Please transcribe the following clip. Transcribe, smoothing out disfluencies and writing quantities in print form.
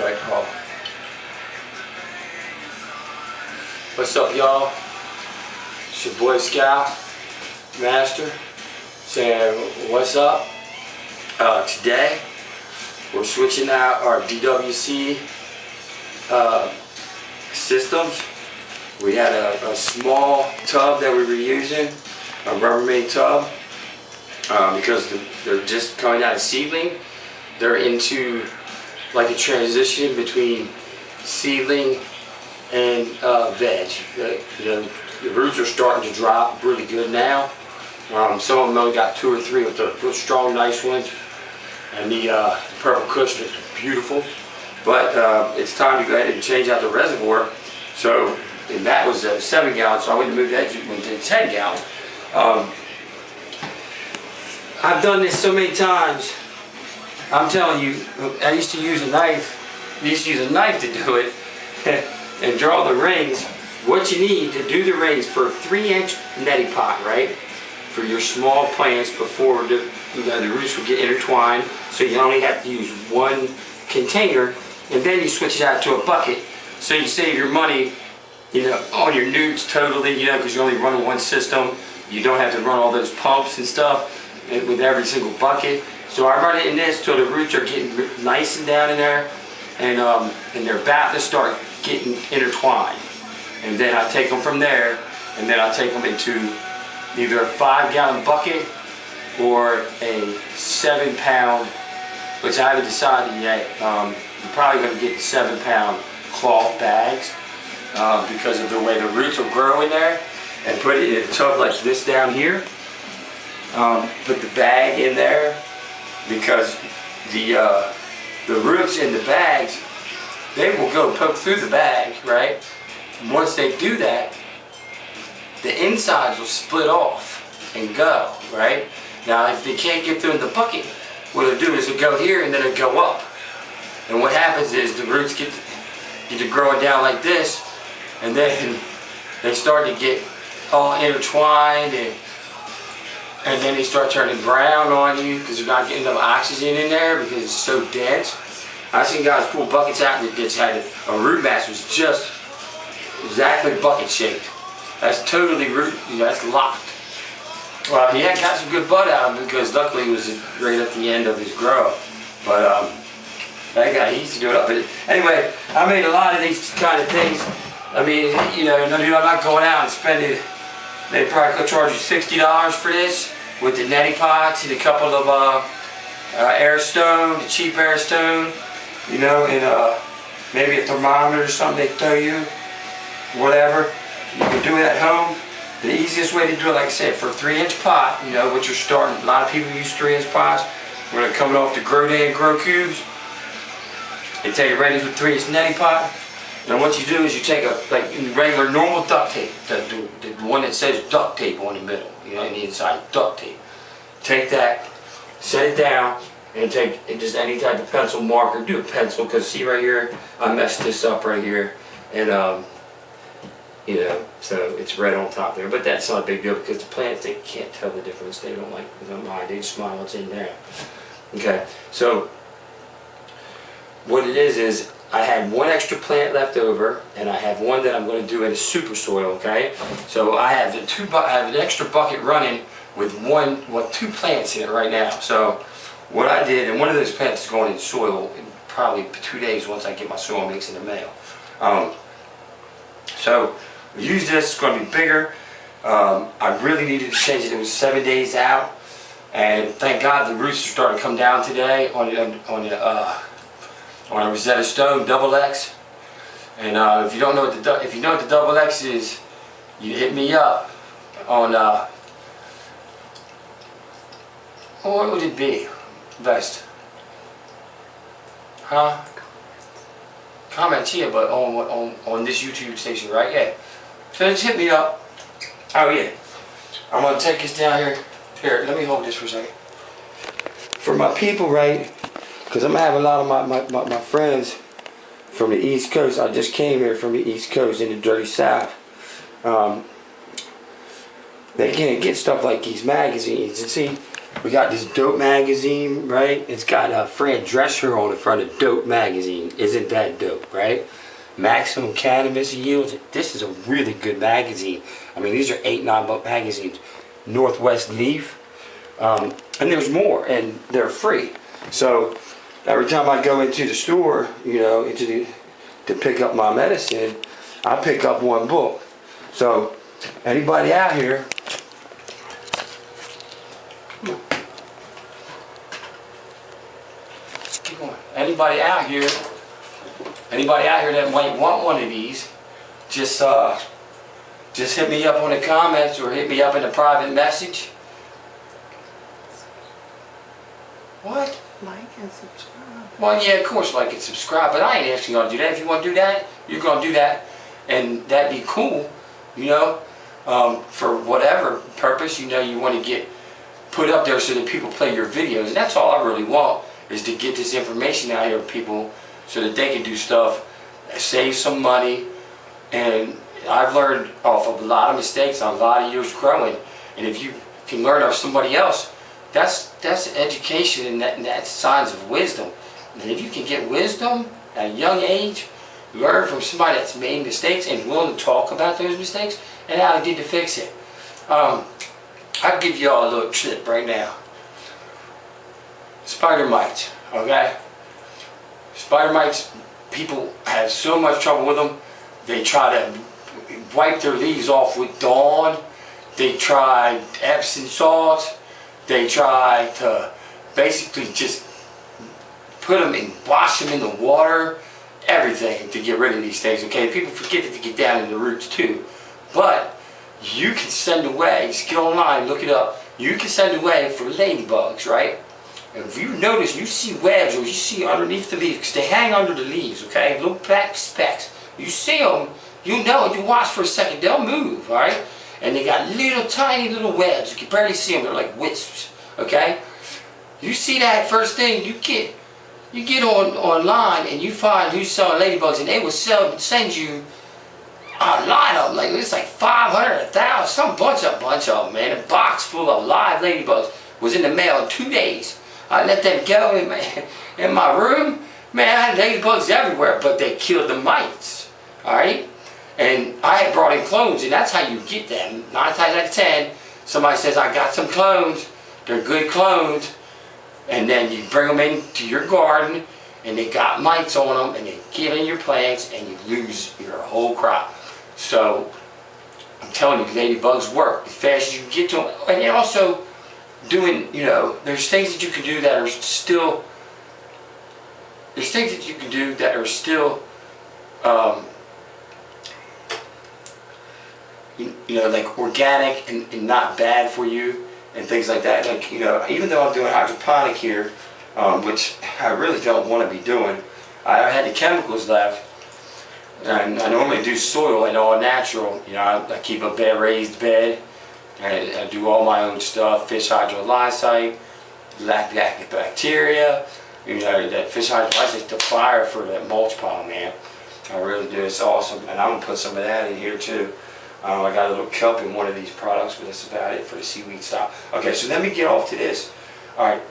like call. What's up, y'all? It's your boy Scout Master saying what's up. Today we're switching out our DWC systems. We had a small tub that we were using, a Rubbermaid tub, because they're just coming out of seedling. They're into like a transition between seedling and veg. The roots are starting to drop really good now. Some of them only got 2 or 3 of the real strong, nice ones, and the purple kush looks beautiful. But it's time to go ahead and change out the reservoir. So, and that was a 7 gallon, so I went and moved that to 10 gallon. I've done this so many times. I'm telling you, I used to use a knife. I used to use a knife to do it and draw the rings. What you need to do the rings for a 3-inch neti pot, right? For your small plants before the roots will get intertwined. So you only have to use 1 container, and then you switch it out to a bucket. So you save your money, on your newts totally, because you only run 1 system. You don't have to run all those pumps and stuff with every single bucket. So I run it in this till the roots are getting nice and down in there, and they're about to start getting intertwined. And then I take them from there, and then I take them into either a 5-gallon bucket or a 7-pound, which I haven't decided yet. I'm probably going to get the 7-pound cloth bags because of the way the roots will grow in there, and put it in a tub like this down here. Put the bag in there, because the roots in the bags, they will go poke through the bag, right? Once they do that, the insides will split off and go, right? Now, if they can't get through in the bucket, what it'll do is it'll go here and then it'll go up. And what happens is the roots get to growing down like this, and then they start to get all intertwined, and then they start turning brown on you because they're not getting enough oxygen in there because it's so dense. I've seen guys pull buckets out that just had a root mass was just exactly bucket shaped. That's totally root, that's locked. Well, he had got some good bud out of him because luckily it was right at the end of his grow. But that guy, he used to do it up. But anyway, I made a lot of these kind of things. I mean, I'm not going out and spending. They probably could charge you $60 for this with the neti pots and a couple of air stone, the cheap air stone, and maybe a thermometer or something they throw you, whatever. You can do it at home. The easiest way to do it, like I said, for a 3-inch pot, what you're starting. A lot of people use 3-inch pots when they're coming off the Grow Day and Grow Cubes. They take it ready with 3-inch neti pot. Now what you do is you take a regular normal duct tape, the one that says duct tape on the middle, on the inside, duct tape. Take that, set it down, and take just any type of pencil marker. Do a pencil, because see right here, I messed this up right here, and so it's red on top there. But that's not a big deal because the plants, they can't tell the difference. They don't mind. They just smile what's in there. Okay, so what it is I had 1 extra plant left over, and I have 1 that I'm going to do in a super soil. Okay, so I have I have an extra bucket running with 2 plants in it right now. So what I did, and one of those plants is going in soil in probably 2 days once I get my soil mix in the mail. So we use this. It's going to be bigger. I really needed to change it. It was 7 days out, and thank God the roots are starting to come down today on a Rosetta Stone XX. And if you don't know what the double X is, you hit me up on what would it be best? Huh? Comment here, but on this YouTube station, right? Yeah. So just hit me up. Oh yeah. I'm gonna take this down here. Here, let me hold this for a second. For my people, right? Because I'm gonna have a lot of my friends from the East Coast. I just came here from the East Coast in the dirty South. They can't get stuff like these magazines. And see, We got this Dope magazine, right? It's got Fran Drescher on the front of Dope magazine. Isn't that dope, right? Maximum Cannabis Yields. This is a really good magazine. I mean, these are $8-9 magazines. Northwest Leaf. And there's more, and they're free. So every time I go into the store, you know, to pick up my medicine, I pick up one book. So anybody out here, keep going. Anybody out here that might want one of these, just hit me up on the comments or hit me up in a private message. What? Like and subscribe. Well, yeah, of course, like and subscribe, but I ain't actually gonna do that. If you want to do that, you're gonna do that, and that'd be cool, you know, for whatever purpose, you know, you want to get put up there so that people play your videos, and that's all I really want, is to get this information out here to people so that they can do stuff, save some money. And I've learned off of a lot of mistakes on a lot of years growing, and if you can learn off somebody else, that's education, and that's signs of wisdom. And if you can get wisdom at a young age, learn from somebody that's made mistakes and willing to talk about those mistakes and how they did to fix it. I'll give you all a little tip right now. Spider mites, okay? Spider mites, people have so much trouble with them. They try to wipe their leaves off with Dawn. They try Epsom salt. They try to basically just put them and wash them in the water, everything to get rid of these things, okay? People forget to get down in the roots too. But you can send away, just get online, look it up, you can send away for ladybugs, right? And if you notice, you see webs or you see underneath the leaves, because they hang under the leaves, okay? Little black specks. You see them, you know it, you watch for a second, they'll move, alright? And they got little tiny little webs. You can barely see them. They're like wisps. Okay? You see that first thing, you get online and you find who's selling ladybugs, and they will send you a lot of them. Like it's like 500, 1,000, some bunch of them, man. A box full of live ladybugs was in the mail in 2 days. I let them go in my room. Man, I had ladybugs everywhere, but they killed the mites. Alright? And I had brought in clones, and that's how you get them. 9 times out of 10, somebody says, I got some clones. They're good clones. And then you bring them into your garden, and they got mites on them, and they get in your plants, and you lose your whole crop. So, I'm telling you, ladybugs work as fast as you get to them. And you're also doing, you know, there's things that you can do that are still, you know, like organic and not bad for you and things like that. Like, you know, even though I'm doing hydroponic here, which I really don't want to be doing, I had the chemicals left, and I normally do soil and all natural. You know, I keep a raised bed, and I do all my own stuff, fish hydrolysate, lactic bacteria. You know, that fish hydrolysate is the fire for that mulch pile, man. I really do. It's awesome, and I'm gonna put some of that in here too. I got a little kelp in one of these products, but that's about it for the seaweed style. Okay, so let me get off to this. All right,